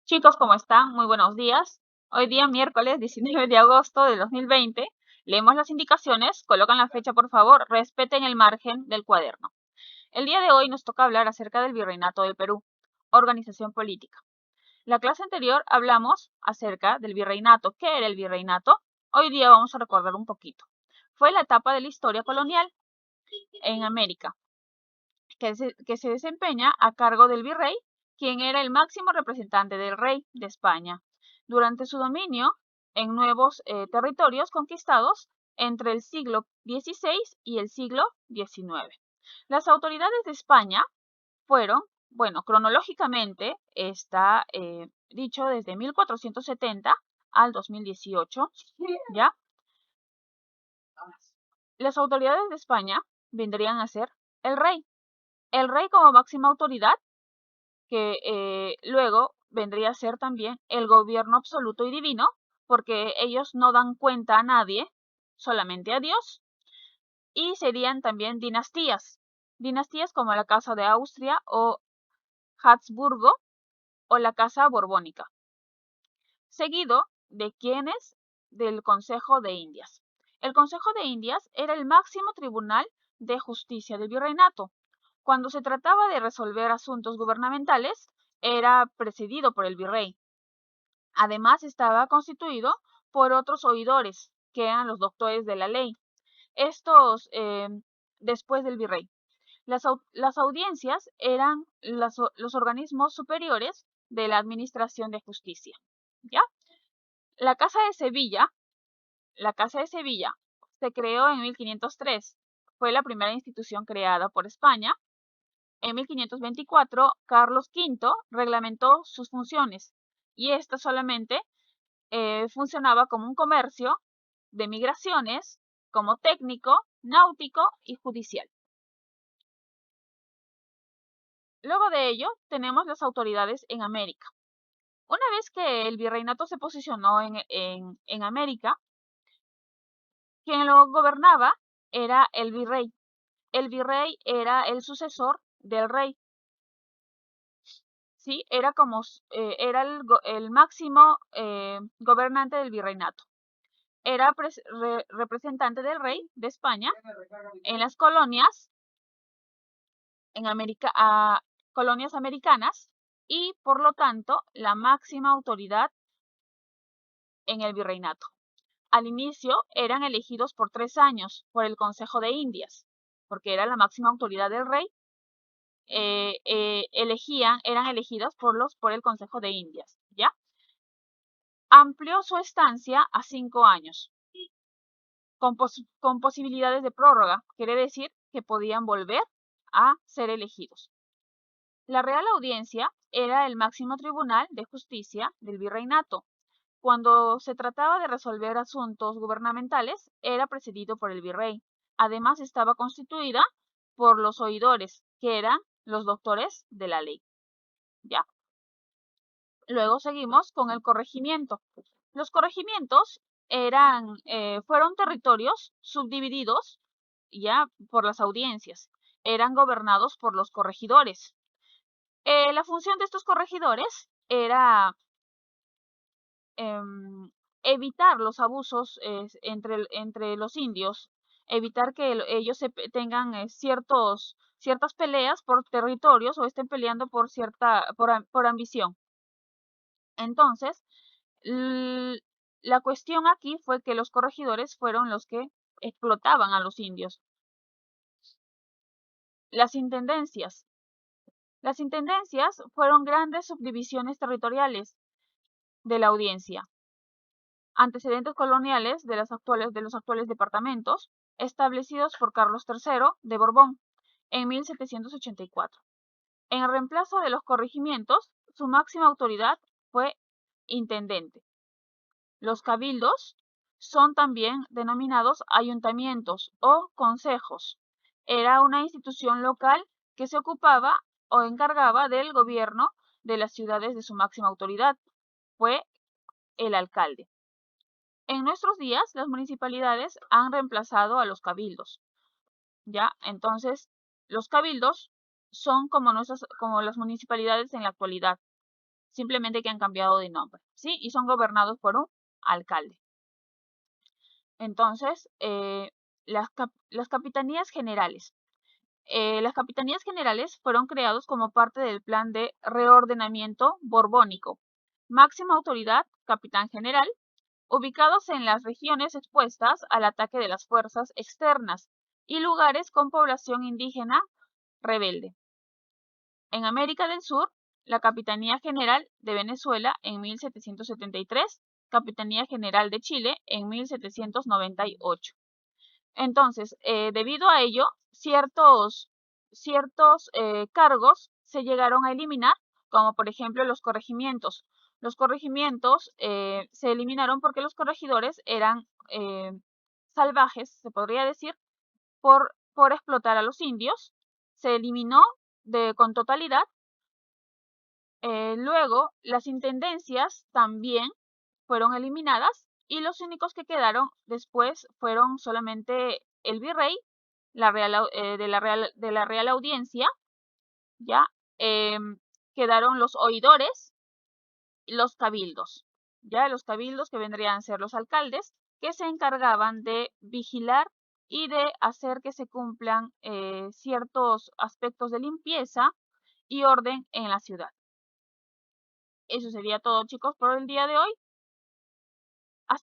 Chicos, ¿cómo están? Muy buenos días. Hoy día, miércoles 19 de agosto de 2020, leemos las indicaciones, colocan la fecha por favor, respeten el margen del cuaderno. El día de hoy nos toca hablar acerca del Virreinato del Perú, organización política. La clase anterior hablamos acerca del virreinato. ¿Qué era el virreinato? Hoy día vamos a recordar un poquito. Fue la etapa de la historia colonial en América, que se desempeña a cargo del virrey, quien era el máximo representante del rey de España, durante su dominio en nuevos territorios conquistados entre el siglo XVI y el siglo XIX. Las autoridades de España fueron, bueno, cronológicamente está dicho desde 1470 al 2018, ¿ya? Las autoridades de España vendrían a ser el rey. El rey como máxima autoridad, que luego vendría a ser también el gobierno absoluto y divino, porque ellos no dan cuenta a nadie, solamente a Dios, y serían también dinastías como la Casa de Austria o Habsburgo o la Casa Borbónica, seguido de quienes del Consejo de Indias. El Consejo de Indias era el máximo tribunal de justicia del virreinato. Cuando se trataba de resolver asuntos gubernamentales, era presidido por el virrey. Además, estaba constituido por otros oidores, que eran los doctores de la ley. Estos, después del virrey. Las audiencias eran los organismos superiores de la administración de justicia. ¿Ya? La Casa de Sevilla, la Casa de Sevilla se creó en 1503. Fue la primera institución creada por España. En 1524, Carlos V reglamentó sus funciones y esta solamente funcionaba como un comercio de migraciones, como técnico, náutico y judicial. Luego de ello, tenemos las autoridades en América. Una vez que el virreinato se posicionó en América, quien lo gobernaba era el virrey. El virrey era el sucesor del rey. ¿Sí? Era como era el máximo gobernante del virreinato. Era representante del rey de España en las colonias, en América, colonias americanas, y por lo tanto la máxima autoridad en el virreinato. Al inicio eran elegidos por 3 años por el Consejo de Indias, porque era la máxima autoridad del rey. Eran elegidas por el Consejo de Indias, ¿ya? Amplió su estancia a 5 años, con posibilidades de prórroga, quiere decir que podían volver a ser elegidos. La Real Audiencia era el máximo tribunal de justicia del virreinato. Cuando se trataba de resolver asuntos gubernamentales, era presidido por el virrey. Además, estaba constituida por los oidores, que eran los doctores de la ley. Ya. Luego seguimos con el corregimiento. Los corregimientos fueron territorios subdivididos ya por las audiencias. Eran gobernados por los corregidores. La función de estos corregidores era evitar los abusos entre los indios, evitar que ellos tengan ciertas peleas por territorios o estén peleando por ambición. Entonces, la cuestión aquí fue que los corregidores fueron los que explotaban a los indios. Las intendencias. Las intendencias fueron grandes subdivisiones territoriales de la audiencia, antecedentes coloniales de los actuales departamentos, establecidos por Carlos III de Borbón en 1784. En reemplazo de los corregimientos, su máxima autoridad fue intendente. Los cabildos son también denominados ayuntamientos o consejos. Era una institución local que se ocupaba o encargaba del gobierno de las ciudades de su máxima autoridad. Fue el alcalde. En nuestros días, las municipalidades han reemplazado a los cabildos. ¿Ya? Entonces, los cabildos son como las municipalidades en la actualidad. simplemente que han cambiado de nombre, ¿sí? Y son gobernados por un alcalde. Entonces, las capitanías generales. Las capitanías generales fueron creados como parte del plan de reordenamiento borbónico. Máxima autoridad, capitán general, ubicados en las regiones expuestas al ataque de las fuerzas externas y lugares con población indígena rebelde. En América del Sur, la Capitanía General de Venezuela en 1773, Capitanía General de Chile en 1798. Entonces, debido a ello, ciertos cargos se llegaron a eliminar, como por ejemplo los corregimientos. Los corregimientos se eliminaron porque los corregidores eran salvajes, se podría decir, por explotar a los indios. Se eliminó con totalidad. Luego, las intendencias también fueron eliminadas y los únicos que quedaron después fueron solamente el virrey, de la Real Audiencia, ya quedaron los oidores y los cabildos, ya los cabildos que vendrían a ser los alcaldes, que se encargaban de vigilar y de hacer que se cumplan ciertos aspectos de limpieza y orden en la ciudad. Eso sería todo, chicos, por el día de hoy.